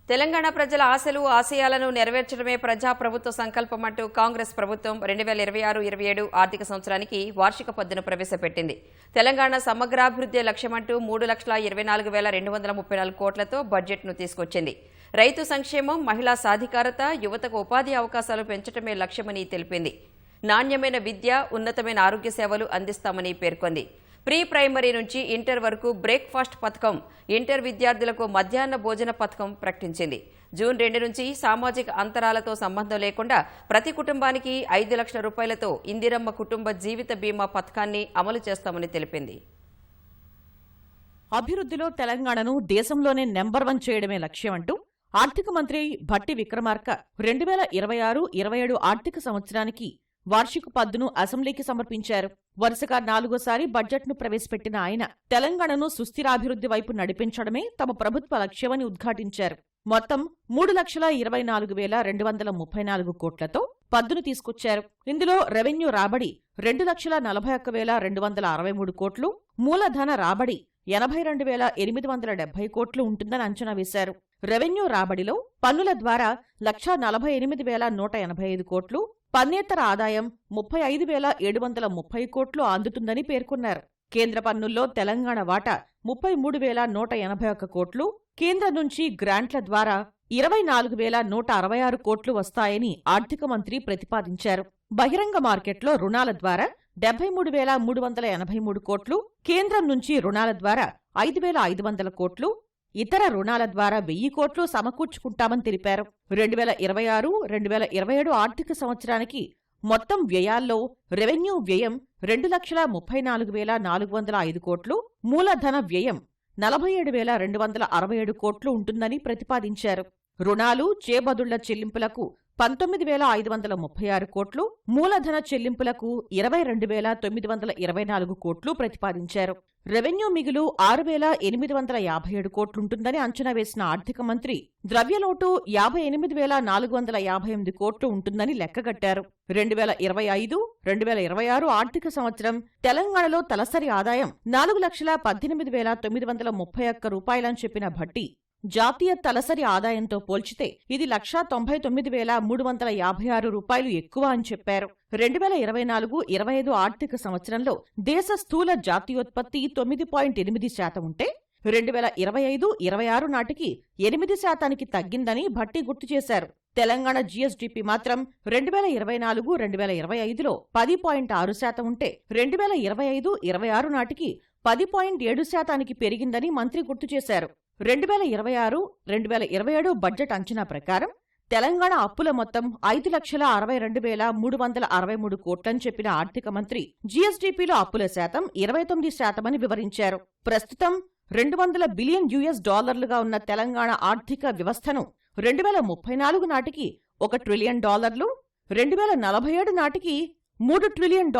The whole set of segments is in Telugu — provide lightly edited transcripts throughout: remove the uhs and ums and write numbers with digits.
తెలంగాణ ప్రజల ఆశలు ఆశయాలను నెరవేర్చడమే ప్రజాప్రభుత్వ సంకల్పమంటూ కాంగ్రెస్ ప్రభుత్వం 2026-27 ఆర్థిక సంవత్సరానికి వార్షిక పద్దును ప్రవేశపెట్టింది. తెలంగాణ సమగ్రాభివృద్ధి లక్ష్యమంటూ 3,24,234 కోట్లతో బడ్జెట్ను తీసుకొచ్చింది. రైతు సంక్షేమం, మహిళా సాధికారత, యువతకు ఉపాధి అవకాశాలు పెంచడమే లక్ష్యమని తెలిపింది. నాణ్యమైన విద్య, ఉన్నతమైన ఆరోగ్య సేవలు అందిస్తామని పేర్కొంది. ప్రీ ప్రైమరీ నుంచి ఇంటర్ వరకు బ్రేక్ఫాస్ట్ పథకం, ఇంటర్ విద్యార్థులకు మధ్యాహ్న భోజన పథకం ప్రకటించింది. జూన్ 2 నుంచి సామాజిక అంతరాలతో సంబంధం లేకుండా ప్రతి కుటుంబానికి 5 లక్షల రూపాయలతో ఇందిరమ్మ కుటుంబ జీవిత బీమా పథకాన్ని అమలు చేస్తామని తెలిపింది. అభివృద్ధిలో తెలంగాణను దేశంలోనే నెంబర్ 1 చేయడమే లక్ష్యమంటూ ఆర్థిక మంత్రి భట్టి విక్రమార్క 2026-27 ఆర్థిక సంవత్సరానికి వార్షిక పద్దును అసెంబ్లీకి సమర్పించారు. వరుసగా 4వ సారి బడ్జెట్ను ప్రవేశపెట్టిన ఆయన తెలంగాణను సుస్థిరాభివృద్ధి వైపు నడిపించడమే తమ ప్రభుత్వ లక్ష్యమని ఉద్ఘాటించారు. మొత్తం 3,24,234 కోట్లతో పద్దును తీసుకొచ్చారు. ఇందులో రెవెన్యూ రాబడి 2,41,263 కోట్లు, మూలధన రాబడి 82,870 కోట్లు ఉంటుందని అంచనా వేశారు. రెవెన్యూ రాబడిలో పన్నుల ద్వారా 1,48,185 కోట్లు, పన్నేతర ఆదాయం 35,730 కోట్లు అందుతుందని పేర్కొన్నారు. కేంద్ర పన్నుల్లో తెలంగాణ వాటా 33,181 కోట్లు, కేంద్రం నుంచి గ్రాంట్ల ద్వారా 24,166 కోట్లు వస్తాయని ఆర్థిక మంత్రి ప్రతిపాదించారు. బహిరంగ మార్కెట్లో రుణాల ద్వారా 73,383 కోట్లు, కేంద్రం నుంచి రుణాల ద్వారా 5,500 కోట్లు, ఇతర రుణాల ద్వారా 1,000 కోట్లు సమకూర్చుకుంటామని తెలిపారు. 2026-2027 ఆర్థిక సంవత్సరానికి మొత్తం వ్యయాల్లో రెవెన్యూ వ్యయం 2,34,405 కోట్లు, మూలధన వ్యయం 47,267 కోట్లు ఉంటుందని ప్రతిపాదించారు. రుణాలు, చేబదుళ్ల చెల్లింపులకు 19,536 కోట్లు, మూలధన చెల్లింపులకు 22,924 కోట్లు ప్రతిపాదించారు. రెవెన్యూ మిగులు 6,857 కోట్లుంటుందని అంచనా వేసిన ఆర్థిక మంత్రి ద్రవ్యలోటు 58,458 కోట్లు ఉంటుందని లెక్కగట్టారు. 2025-2026 ఆర్థిక సంవత్సరం తెలంగాణలో తలసరి ఆదాయం 4,18,931 రూపాయలని చెప్పిన భట్టి, జాతీయ తలసరి ఆదాయంతో పోల్చితే ఇది 1,90,356 రూపాయలు ఎక్కువ అని చెప్పారు. 2024-25 ఆర్థిక సంవత్సరంలో దేశ స్థూల జాతీయోత్పత్తి 9.8% ఉంటే 2025-26 నాటికి 8% తగ్గిందని భట్టి గుర్తు చేశారు. తెలంగాణ జీఎస్డీపీ మాత్రం 2024-2025లో 10.6% ఉంటే 2025-26 నాటికి 10.7% పెరిగిందని మంత్రి గుర్తు చేశారు. 2026-2027 బడ్జెట్ అంచనా ప్రకారం తెలంగాణ అప్పుల మొత్తం 5,62,363 కోట్లని చెప్పిన ఆర్థిక మంత్రి జీఎస్డీపీలో అప్పుల శాతం 29% అని వివరించారు. ప్రస్తుతం $200 బిలియన్ గా ఉన్న తెలంగాణ ఆర్థిక వ్యవస్థను 2034 నాటికి $1 ట్రిలియన్, 2047 నాటికి $3 ట్రిలియన్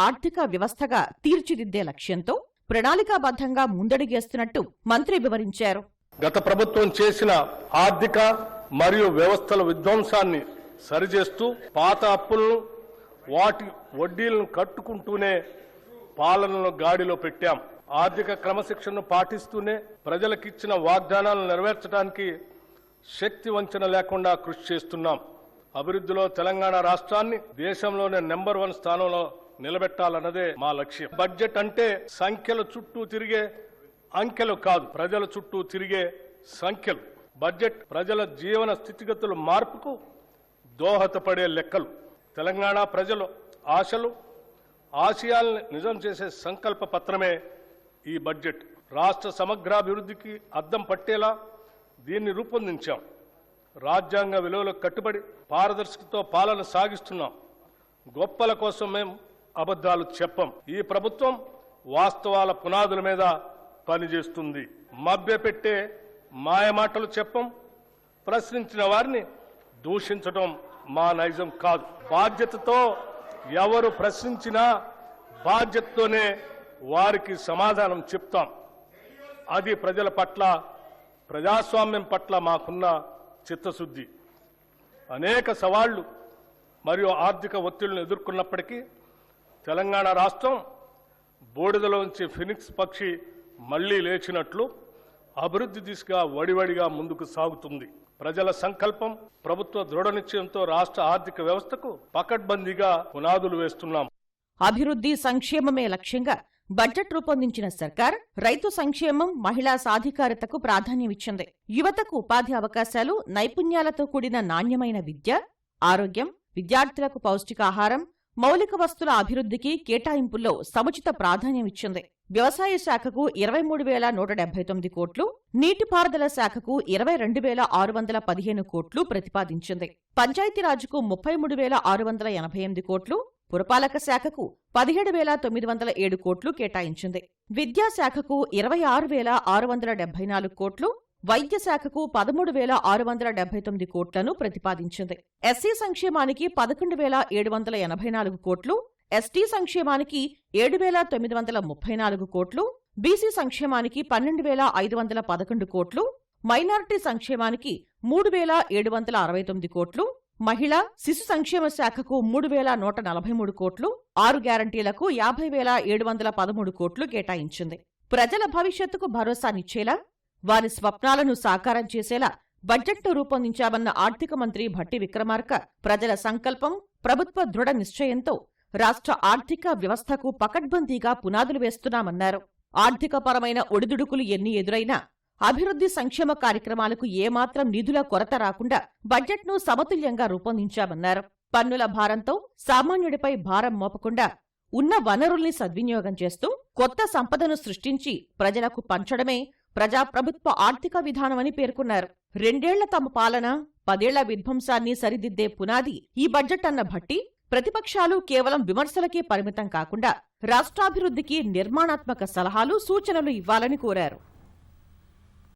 ఆర్థిక వ్యవస్థగా తీర్చిదిద్దే లక్ష్యంతో ప్రణాళికాబద్ధంగా ముందడుగేస్తున్నట్టు మంత్రి వివరించారు. గత ప్రభుత్వం చేసిన ఆర్థిక మరియు వ్యవస్థల విధ్వంసాన్ని సరిచేస్తూ పాత అప్పులను, వాటి వడ్డీలను కట్టుకుంటూనే పాలనను గాడిలో పెట్టాం. ఆర్థిక క్రమశిక్షణను పాటిస్తూనే ప్రజలకిచ్చిన వాగ్దానాలను నెరవేర్చడానికి శక్తి వంచన లేకుండా కృషి చేస్తున్నాం. అభివృద్ధిలో తెలంగాణ రాష్ట్రాన్ని దేశంలోనే నెంబర్ 1 స్థానంలో నిలబెట్టాలన్నదే మా లక్ష్యం. బడ్జెట్ అంటే సంఖ్యల చుట్టూ తిరిగే అంకెలు కాదు, ప్రజల చుట్టూ తిరిగే సంఖ్యలు. బడ్జెట్ ప్రజల జీవన స్థితిగతుల మార్పుకు దోహదపడే లెక్కలు. తెలంగాణ ప్రజల ఆశలు, ఆశయాల్ని నిజం చేసే సంకల్ప పత్రమే ఈ బడ్జెట్. రాష్ట్ర సమగ్రాభివృద్ధికి అద్దం పట్టేలా దీన్ని రూపొందించాం. రాజ్యాంగ విలువలకు కట్టుబడి పారదర్శకతో పాలన సాగిస్తున్నాం. గొప్పల కోసం మేము అబద్ధాలు చెప్పం. ఈ ప్రభుత్వం వాస్తవాల పునాదుల మీద పనిచేస్తుంది. మభ్యపెట్టే మాయమాటలు చెప్పం. ప్రశ్నించిన వారిని దూషించడం మా నైజం కాదు. బాధ్యతతో ఎవరు ప్రశ్నించినా బాధ్యతతోనే వారికి సమాధానం చెప్తాం. అది ప్రజల పట్ల, ప్రజాస్వామ్యం పట్ల మాకున్న చిత్తశుద్ధి. అనేక సవాళ్లు మరియు ఆర్థిక ఒత్తిళ్లను ఎదుర్కొన్నప్పటికీ తెలంగాణ రాష్ట్రం బూడిదలోంచి ఫినిక్స్ పక్షి మళ్లీ లేచినట్లు అభివృద్ధి దిశగా వడివడిగా ముందుకు సాగుతుంది. ప్రజల సంకల్పం, ప్రభుత్వ దృఢ నిశ్చయంతో రాష్ట్ర ఆర్థిక వ్యవస్థకు పకడ్బందీగా పునాదులు వేస్తున్నాం. అభివృద్ధి సంక్షేమమే లక్ష్యంగా బడ్జెట్ రూపొందించిన సర్కార్ రైతు సంక్షేమం, మహిళా సాధికారతకు ప్రాధాన్యమిచ్చింది. యువతకు ఉపాధి అవకాశాలు, నైపుణ్యాలతో కూడిన నాణ్యమైన విద్య, ఆరోగ్యం, విద్యార్థులకు పౌష్టికాహారం, మౌలిక వస్తుల అభివృద్ధికి కేటాయింపుల్లో సముచిత ప్రాధాన్యమిచ్చింది. వ్యవసాయ శాఖకు 23,179 కోట్లు, నీటిపారుదల శాఖకు 22,615 కోట్లు ప్రతిపాదించింది. పంచాయతీరాజ్కు 33,688 కోట్లు, పురపాలక శాఖకు 17,907 కోట్లు కేటాయించింది. విద్యాశాఖకు 26,674 కోట్లు, వైద్య శాఖకు 13,679 కోట్లను ప్రతిపాదించింది. ఎస్సీ సంక్షేమానికి 11,784 కోట్లు, ఎస్టీ సంక్షేమానికి 7,934 కోట్లు, బీసీ సంక్షేమానికి 12,511 కోట్లు, మైనారిటీ సంక్షేమానికి 3,769 కోట్లు, మహిళా శిశు సంక్షేమ శాఖకు 3,143 కోట్లు, 6 గ్యారంటీలకు 50,713 కోట్లు కేటాయించింది. ప్రజల భవిష్యత్తుకు భరోసానిచ్చేలా, వారి స్వప్నాలను సాకారం చేసేలా బడ్జెట్ను రూపొందించామన్న ఆర్థిక మంత్రి భట్టి విక్రమార్క ప్రజల సంకల్పం, ప్రభుత్వ దృఢ నిశ్చయంతో రాష్ట్ర ఆర్థిక వ్యవస్థకు పకడ్బందీగా పునాదులు వేస్తున్నామన్నారు. ఆర్థికపరమైన ఒడిదుడుకులు ఎన్ని ఎదురైనా అభివృద్ధి సంక్షేమ కార్యక్రమాలకు ఏమాత్రం నిధుల కొరత రాకుండా బడ్జెట్ను సమతుల్యంగా రూపొందించామన్నారు. పన్నుల భారంతో సామాన్యుడిపై భారం మోపకుండా ఉన్న వనరుల్ని సద్వినియోగం చేస్తూ కొత్త సంపదను సృష్టించి ప్రజలకు పంచడమే ప్రజాప్రభుత్వ ఆర్థిక విధానమని పేర్కొన్నారు. 2 ఏళ్ల తమ పాలన, 10 ఏళ్ల విధ్వంసాన్ని సరిదిద్దే పునాది ఈ బడ్జెట్ అన్న భట్టి, ప్రతిపక్షాలు కేవలం విమర్శలకే పరిమితం కాకుండా రాష్ట్రాభివృద్ధికి నిర్మాణాత్మక సలహాలు, సూచనలు ఇవ్వాలని కోరారు.